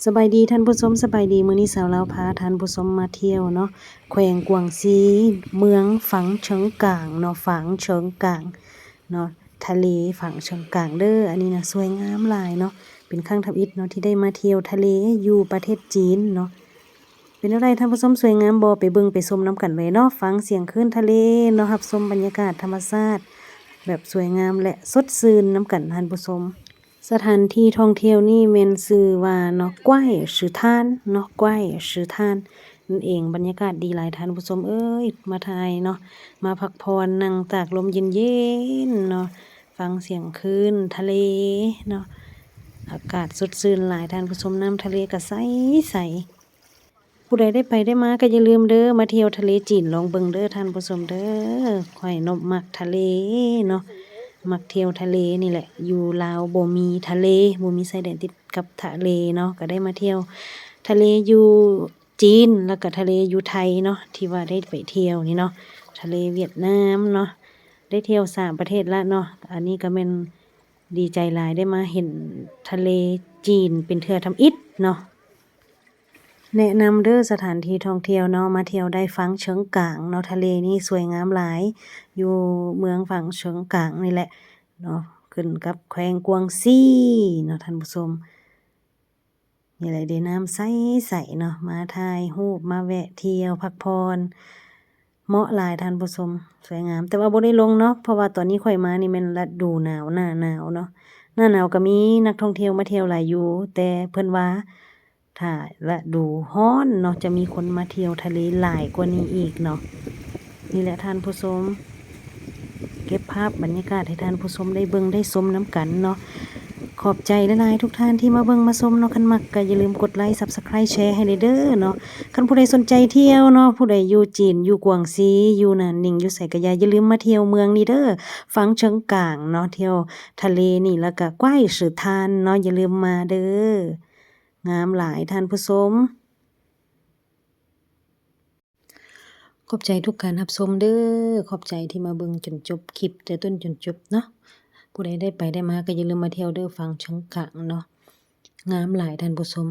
สบายดีท่านผู้ชมสบายดีมื้อนี้สาวลาวพาท่านผู้ชมมาเที่ยวเนาะแขวงกวางซีเมืองฝังเฉิงกางเนาะฝังเฉิงกางเนาะทะเลฝังเฉิงกางเด้ออันนี้นะสวยงามหลายเนาะเป็นครั้งทำอิฐเนาะที่ได้มาเที่ยวทะเลอยู่ประเทศจีนเนาะเป็นอะไรท่านผู้ชมสวยงามบ่ไปเบิ่งไปชมน้ำกันเลยเนาะฟังเสียงคลื่นทะเลเนาะรับชมบรรยากาศธรรมชาติแบบสวยงามและสดชื่นน้ำกันท่านผู้ชม สถานที่ท่องเที่ยวนี่แม่นชื่อว่าเนาะกว้ายชื่อท่านเนาะกว้ายชื่อท่านนั่นเองบรรยากาศดีหลายท่านผู้ชมเอ้ยมาถ่ายเนาะมาพักผ่อนนั่งตากลมเย็นๆเนาะฟังเสียงคลื่นทะเลเนาะอากาศสดชื่นหลายท่านผู้ชมน้ำทะเลก็ใสผู้ใดได้ไปได้มาก็อย่าลืมเด้อมาเที่ยวทะเลจีนลองเบิ่งเด้อท่านผู้ชมเด้อข่อยนบมักทะเลเนาะ มักเที่ยวทะเลนี่แหละอยู่ลาวบ่มีทะเลบ่มีชายแดนติดกับทะเลเนาะก็ได้มาเที่ยวทะเลอยู่จีนแล้วก็ทะเลอยู่ไทยเนาะที่ว่าได้ไปเที่ยวนี่เนาะทะเลเวียดนามเนาะได้เที่ยว3ประเทศละเนาะอันนี้ก็แม่นดีใจหลายได้มาเห็นทะเลจีนเป็นเทื่อทำอิฐเนาะแนะนำเด้อสถานที่ท่องเที่ยวเนาะมาเที่ยวได้ฝังเฉิงกางเนาะทะเลนี่สวยงามหลายอยู่เมืองฝังเฉิงกางนี่แหละ เนาะขึ้นกับแขวงกวางซีเนาะท่านผู้ชมนี่แหละเด้น้ำใสๆเนาะมาถ่ายรูปมาแวะเที่ยวพักผ่อนเหมาะหลายท่านผู้ชมสวยงามแต่ว่าบ่ได้ลงเนาะเพราะว่าตอนนี้ข่อยมานี่แม่นฤดูหนาวหน้าหนาวเนาะหน้าหนาวก็มีนักท่องเที่ยวมาเที่ยวหลายอยู่แต่เพิ่นว่าถ้าฤดูร้อนเนาะจะมีคนมาเที่ยวทะเลหลายกว่านี้อีกเนาะนี่แหละท่านผู้ชม เก็บภาพบรรยากาศให้ท่านผู้ชมได้เบิ่งได้ชมน้ำกันเนาะขอบใจหลายๆทุกท่านที่มาเบิ่งมาชมเนาะคันมักก็อย่าลืมกดไลค์ Subscribe แชร์ให้เด้อเนาะคันผู้ใดสนใจเที่ยวเนาะผู้ใดอยู่จีนอยู่กวางซีอยู่นานนิ่งอยู่ไสก็อย่าลืมมาเที่ยวเมืองนี้เด้อฝังเฉิงกางเนาะเที่ยวทะเลนี่แล้วก็กว้ายสือทานเนาะอย่าลืมมาเด้องามหลายท่านผู้ชม ขอบใจทุกการรับชมเด้อขอบใจที่มาเบิ่งจนจบคลิปแต่ต้นจนจบเนาะผู้ใดได้ไปได้มาก็อย่าลืมมาเที่ยวเด้อฟังเฉิงกางเนาะงามหลายท่านผู้ชม